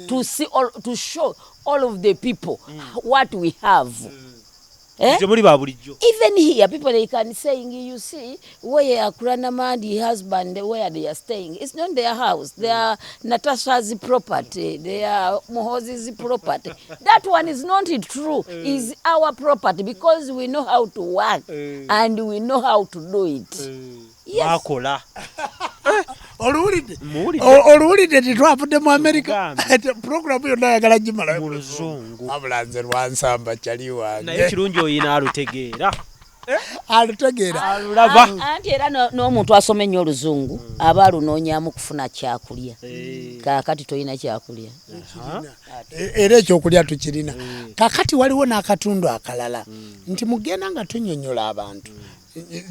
to see to show all of the people what we have. Even here, people they can saying, you see, where Kulanama and the husband, where they are staying, it's not their house. They are Natasha's property. They are Mohozi's property. That one is not true. It's our property because we know how to work and we know how to do it. Yes. Oluwulidde tetwavudde mu America programu yonna ayagala gimala mu luzungu wabula nze lwansamba kyali wange naye kirungi oyina alutegeera alulaba anti era n'omuntu asoma ennyo oluzungu aba alunoonyamu kufuna kyakulya kaakati toyina kyakulya era ekyokulya tukirina kaakati waliwo n'akatundu akalala nti mugenda nga tunnyonnyola abantu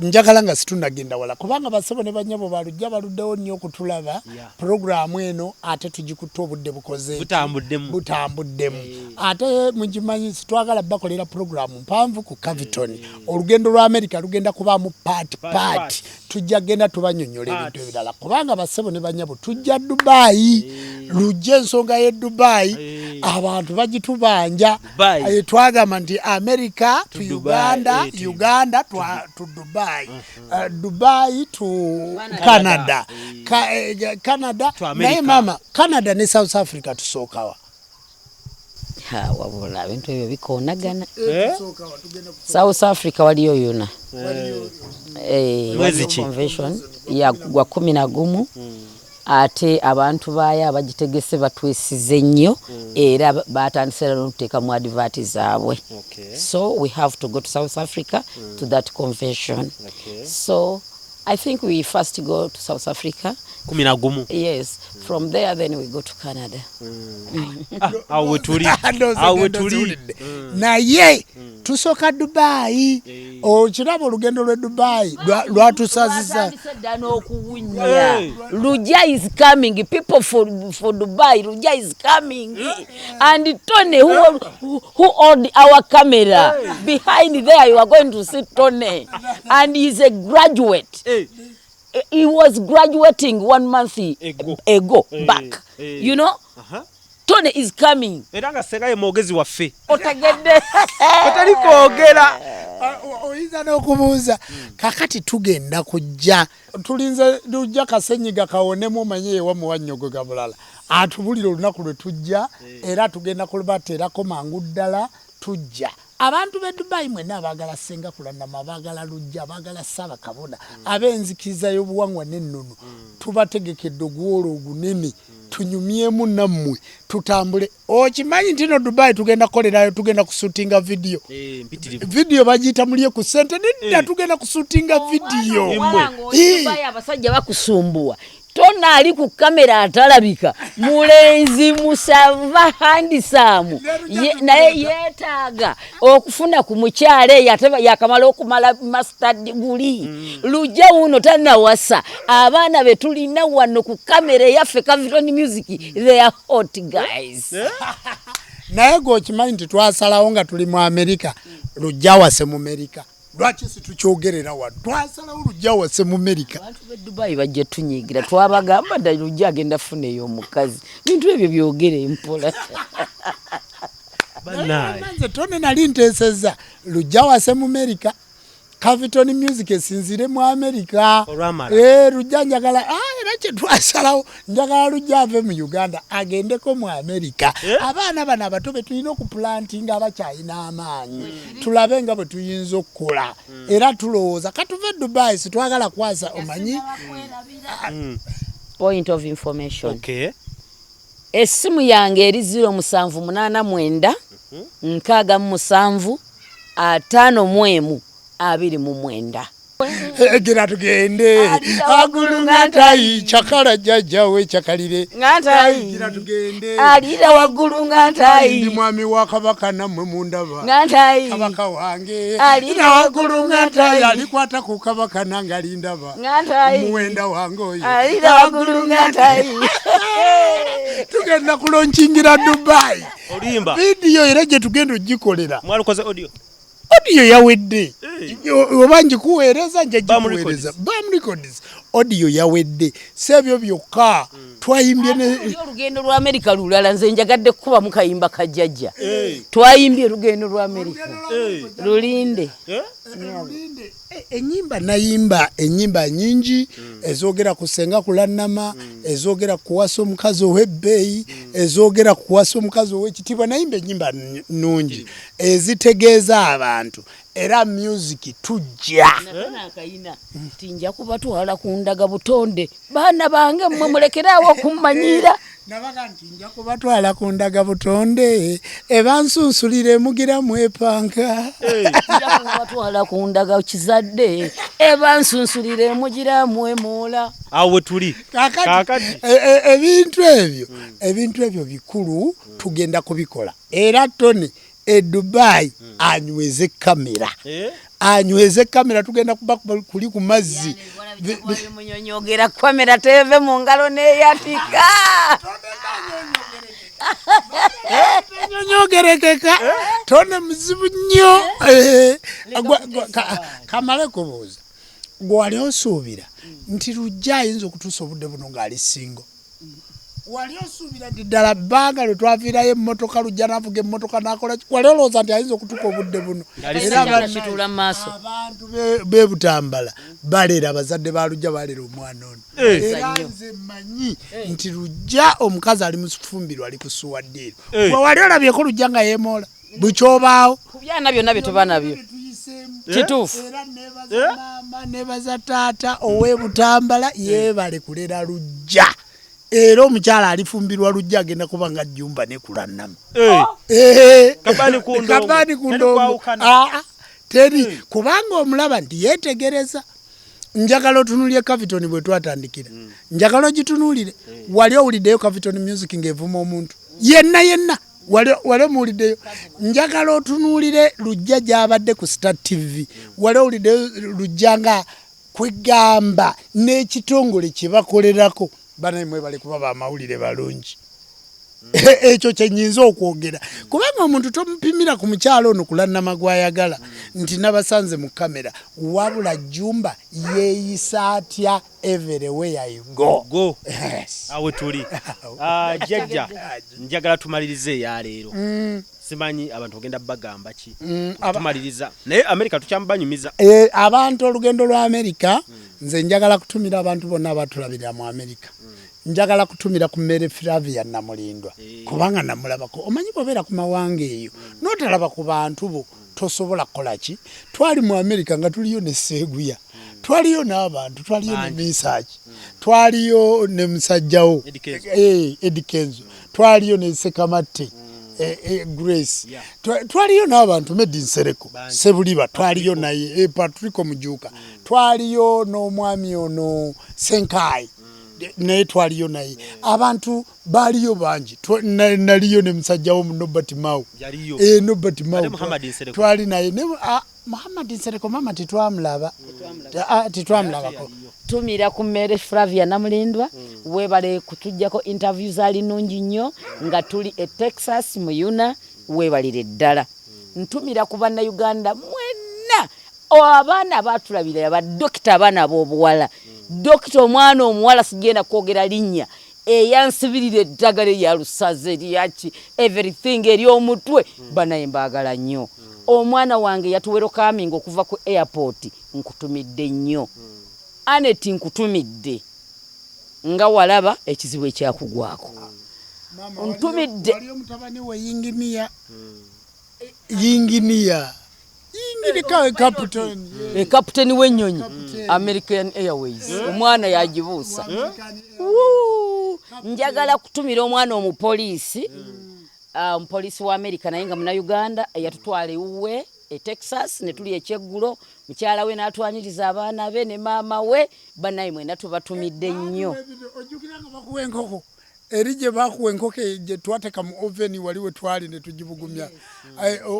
njagala nga situnagenda wala kubanga basebo ne banyabo balujja baluddewo nnyo okutulaba programu eno ate tugikutte obudde bukoze butambuddemu ate mugimanyi sitwagala bakolera programu mpanvu ku Caviton olugendo lwa America lugenda kubaamu part tujja genda tubanyonnyola ebintu ebirala kubanga basebo ne banyabo tujja Dubai lujja ensonga ye Dubai abantu bagitubanja twagamba nti America to Uganda to Dubai, Dubai to Canada, Canada. Naye mama, Canada ne South Africa tusookawa. Wabula bintu ebyo bikoonagana. South Africa waliyo yona. Mwezi ki? Convention ya gwa 11. Ate abantu baya abagitegese batwesize nnyo era batandisira n'okuteeka mu advert zaabwe. So we have to go to South Africa to that convention. So I think we first go to South Africa. 11. Yes. From there then we go to Canada. Awe tuli. Naye tusoka Dubai. Okiraba olugendo lwe Dubai lwatusazisa. Luja is coming. People for Dubai. Luja is coming. And Tony who hold our camera. Behind there you are going to see Tony. And he's a graduate. He was graduating 1 month ago back. You know? Tony is coming. Eranga Senga ye mwogezi waffe. Otagedde. Otali kwogera. Oyinza n'okubuuza kakati tugenda kujja tulinze lujja kasenyiga kawonemu omanye ewamu wannyogo gabulala atubulira olunaku lwe tujja era tugenda kulubateerako mangu ddala tujja abantu be Dubai mwenna abagala Senga Kulanama abagala Lujja abagala Saba Kabona ab'enzikiriza y'obuwangwa n'ennono tubategekedde ogwolo ogunene tunyumyemu nammwe tutambule okimanyi nti no Dubai tugenda kolerayo tugenda kusutinga video bagiyita mulye ku sente nidda tugenda kusutinga video Dubai abasajja bakusumbuwa tonna ali ku kamera atalabika mulenzi musava handisamu naye yeetaaga okufuna ku mukyale yakamala okumala master degree Lujja uno tanawasa abaana be tulina wano ku kamera yaffe Capitol Music they are hot guys naye gokimanyi nti twasalawo nga tuli mu America Lujja wase mu America lwaki situkyogerera wano twasalawo Lujja wase mu America abantu be Dubai bajja tunyigira twabagamba ddala Lujja agenda funa eyo omukazi bintu ebyo byogere mpola nze tone nali nteeseza Lujja wase mu America Capitol Music esinzire mu America Lujja njagala era kye twasalawo njagala Lujja ave mu Uganda agendeko mu America abaana bano abato be tulina okuplantinga abakyayina amaanyi tulabe nga bwe tuyinza okukola era tulowooza katuve Dubai sitwagala kwasa omanyi point of information essimu yange eri 0789 67 51 29 Gira tugende agulu ngantayi chakala jajjawe chakalire ngantayi gira tugende alira wagulu ngantayi ndi mwami wa kabaka namwe mundaba ngantayi kabaka wange alira wagulu ngantayi alikwata ku kabaka nangali ndaba ngantayi muwenda wange oyo alira wagulu ngantayi tugenda kulonkingira Dubai olimba video era je tugenda ogikolera mwalukoze audio yawedde obanji kuweereza nje kuweereza bam records audio yawedde sebyo byokka twayimbye ne olugendo lwa America lulala nze njagadde kuba mukayimba kajjajja twayimbye olugendo lwa America lulinde enyimba nayimba enyimba nyingi ezogera kusenga Kulanama ezogera kuwasa omukazi ow'ebbeeyi ezogera kuwasa omukazi ow'ekitiibwa nayimba enyimba nungi ezitegeeza abantu era music tujja akayina tinja kubatwala ku ndaga butonde baana bange mmwe mulekerawo okummanyira nabaga nti nja kubatwala ku ndaga butonde ebansunsulire mugira mwepanka nja kubatwala ku ndaga kizadde ebansunsulire mugira mwemola awo tuli kakati ebintu ebyo bikulu tugenda kubikola era Tony Dubai anyweze kamera anyweze kamera tugenda kuba kuli ku mazzi munyonyogera kamera teve mu ngalo neyatika nyonyogerekeka Tone muzibu nnyo kamale kubuuza gwali osuubira nti Lujja ayinza okutuusa obudde buno ng'ali singo wali osuubira nti ddala bbanga lwe twaviirayo emmotoka Lujja navuga emmotoka nakola wali olowooza nti ayinza okutuuka obudde buno era kitula maaso abantu be Butambala balera abazadde ba Lujja balera omwana ono era nze mmanyi nti Lujja omukazi ali mu kifumbiro ali ku Suwaddeero wali olabyeko Lujja nga yeemoola bukyobaawo ku byana byonna bye tuba nabyo kituufu era nebaza maama nebaza taata ow'e Butambala yeebale kulera Lujja era omukyala alifumbirwa Lujja agenda kuba nga Jjumba ne Kulanama kabani kundongo teri kubanga omulaba nti yeetegereza njagala otunuulye Capitol bwe twatandikira njagala ogitunuulire wali owuliddeyo Capitol Music ng'evuma omuntu yenna wale muwuliddeyo njagala otunuulire Lujja gy'abadde ku Star TV wale owuliddeyo Lujja nga kwegamba n'ekitongole kye bakolerako banamwe bali kuba bamawulire balungi ekyo kyenyinza okwogera kubanga omuntu tomupimira ku mukyalo ono Kulanama gwayagala nti nabasanze mu kamera wabula Jjumba yeeyisa atya everywhere you go awo tuli jjajja njagala tumalirize ya leero simanyi abantu ogenda bagamba ki tumaliriza naye America tukyambanyumiza abantu olugendo lwa America nze njagala kutumira abantu bonna abatulabira mu America njagala kutumira ku Mary Flavia Namulindwa kubanga namulabako omanyi bobera ku mawanga eyo notalaba ku bantu bo tosobola kukola ki. Twali mu America nga tuliyo ne Seguya, twaliyo n'abantu, twaliyo ne Misaaki, twaliyo ne musajjawo Eddie Kenzo, twaliyo ne Sekamatte Grace, twaliyo n'abantu Medi Nsereko Sebuliba, twaliyo naye Patrick Mujuka, twaliyo n'omwami ono Senkai naye twaliyo naye. Abantu baliyo bangi, naliyo ne musajjawo Nobert Mau, Nobert Mau twali naye ne Muhammad Nsereko mama titwamulaba titwamulabako. Tumira ku Mere Flavia Namulindwa webale kutujjako interviews ali nungi nnyo nga tuli Texas mu Yuna webalire ddala. Ntumira ku banna Uganda mwenna abaana batulabira aba dokita abaana ab'obuwala. Dokita omwana omuwala sigenda kwogera linnya eyansibirira eddagala ya lusaze lyaki everything eri omutwe banaye mbaagala nnyo. Omwana wange yatuwero coming okuva ku airport nkutumidde nnyo. Aneti nkutumidde nga walaba ekizibu ekyakugwako. Ntumidde wali omutabani we Yinginiya kapiteni w'ennyonyi American Airways omwana yagibuusa. Njagala kutumira omwana omupoliisi omupoliisi wa America naye nga muna Uganda yatutwala ewuwe Texas ne tuli ekyeggulo mukyala we n'atwanyiriza abaana be ne maama we banaye mwena tubatumidde nnyo. Ojjukiranga bakuwa enkoko eri gye bakuwa enkoko gye twateka mu oven waliwe twali ne tugibugumya.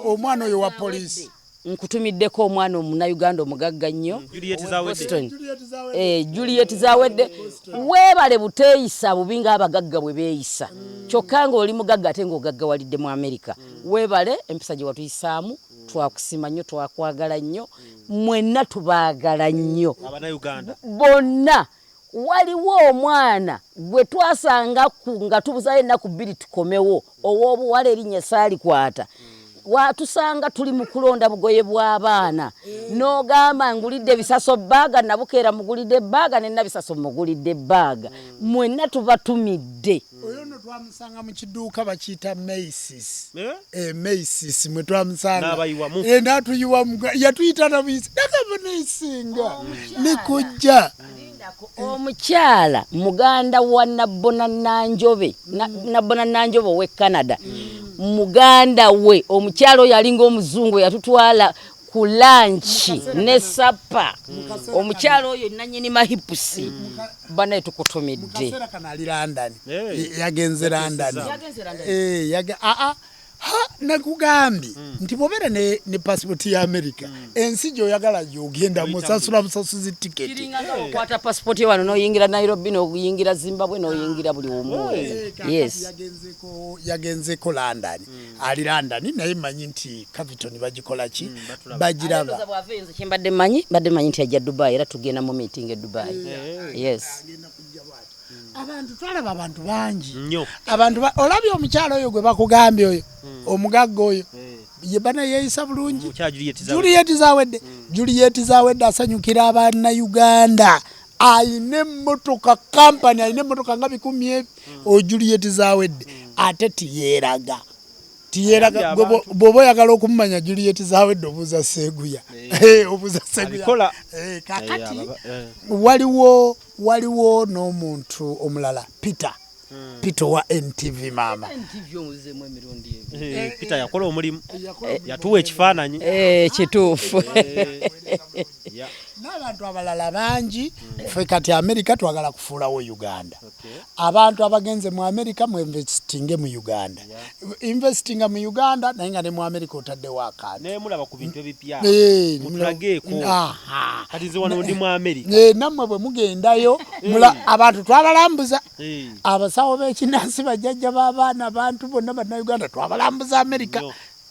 Omwana oyo wa poliisi nkutumiddeko omwana Omunayuganda omugagga nnyo Juliet Zawedde. Weebale buteeyisa bubi ng'abagagga bwe beeyisa kyokka ng'oli mugagga ate ng'ogaggawalidde mu America. Weebale empisa gye watuyisaamu twakusima nnyo twakwagala nnyo mwenna tubaagala nnyo bonna. Waliwo omwana gwe twasanga nga tubuzayo ennaku 2 tukomewo ow'obuwala erinnya Saalikwata watusanga tuli mu kulonda bugoye bw'abaana n'ogamba ngulidde bisaso baaga nabukeera mugulidde baaga ne nabisaso mugulidde baaga mwenna tubatumidde. Oyo no twamusanga mu kiduuka bakiyita Macy's Macy's mwe twamusanga n'atuyiwamu yatuyita nabiyisa nakaboneyisinga nikujja omukyala muganda wa Nabona Nanjobe Nabona Nanjobe we Canada muganda we omukyala oyo alinga omuzungu yatutwala ku lunch ne sapa omukyala oyo nanyini mahipusi banaye tukutumidde. Yagenze London nakugambye nti bobera ne passport ya America ensi gy'oyagala gy'ogenda musasula busasuzi ticket kwata passport wano noyingira Nairobi noyingira Zimbabwe noyingira buli omu. Yes yagenzeko London ali London naye manyi nti Capiton bagikola ki bagiraba kimbadde manyi nti ajja Dubai era tugenda mu meeting e Dubai. Yes abantu twalaba abantu bangi abantu olabye omukyalo oyo gwe bakugambye oyo omugagga oyo ye bana yeeyisa bulungi Juliet Zawedde asanyukira abaana Uganda ayine motoka company ayine motoka nga 10 o Juliet Zawedde ate tiyeraga bobo yagala okumanya Juliet Zawedde obuza Seguya obuza Seguya kakati waliwo n'omuntu omulala Peter wa NTV mama Peter yakola omulimu yatuwa ekifaananyi kituufu n'abantu abalala bangi ffe kati America twagala kufuulawo Uganda. Abantu abagenze mu America mu investinge mu Uganda investinga mu Uganda naye nga ne mu America otaddewo akantu naye mulaba ku bintu ebipya mutulageeko kati nze wano ndi mu America nammwe bwe mugendayo abantu twabalambuza abasawo b'ekinnansi bajjajja b'abaana abantu bonna bannayuganda twabalambuza America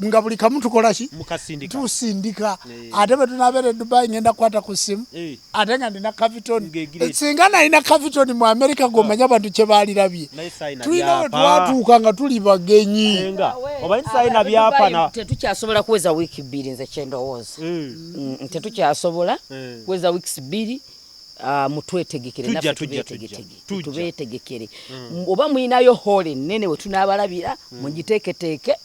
nga buli kamu tukola ki tusindika ate bwe tunabeera Dubai ngenda kukwata ku ssimu ate nga nina Capiton singa nalina Capiton mu America gomanya abantu kye baalirabye tulina we twatuuka nga tuli bagenyi tetukyasobola kuweza wiiki 2 nze kyendowooza tetukyasobola kuweza wiiki 2 mutwetegekere naffe tubeetegekere oba mulinayo hole nene we tunaabalabira mugiteeketeeke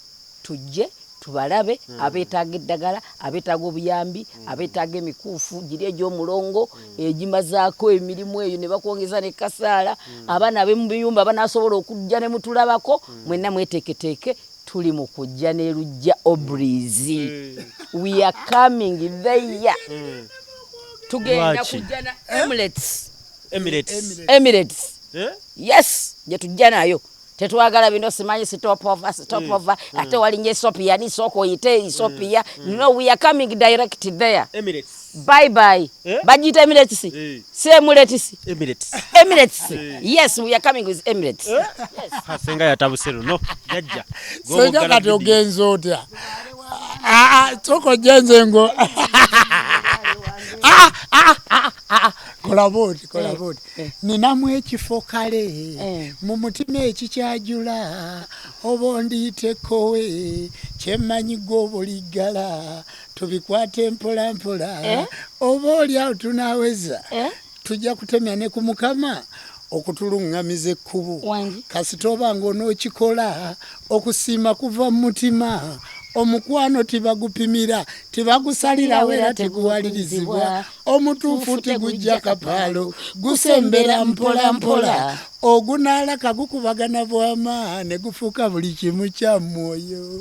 tujje tubalabe abeetaaga eddagala abeetaaga obuyambi abeetaaga emikuufu giri egy'omulongo egimazaako emirimu eyo ne bakwongeza ne kasaala abaana ab'emubiyumba banaasobola okujja ne mutulabako mwenna mweteeketeeke tuli mu kujja ne lujja Obrizi. We are coming there. Tugenda kujja na Emirates. Yes, gye tujja nayo. Tetwagala bino simanyi stop over ate walinye Ethiopia ni soko yite Ethiopia. No, we are coming direct there. Emirates. Bye. Bajita Emirates. Say Emirates. Yes, we are coming with Emirates. Yes. Senga ya tabusero no. Jajja. Senga kati ogenzo otya. Toko jenze ngo. Kola bodi. Ninamu ekifo kale mu mutima ekikyajula obondiyite kowe kyemanyi gwoboligala tubikwate mpola oba olyawo tunaweza tujja kutemya ne ku Mukama okutuluŋŋamiza ekkubo kasita oba ng'onookikola okusiima kuva mu mutima omukwano tibagupimira tibagusalirawo era teguwalirizibwa omutuufu tegujja kapaalo gusembera mpola ogunaalaka gukubagana bwama ne gufuuka buli kimu kya mwoyo.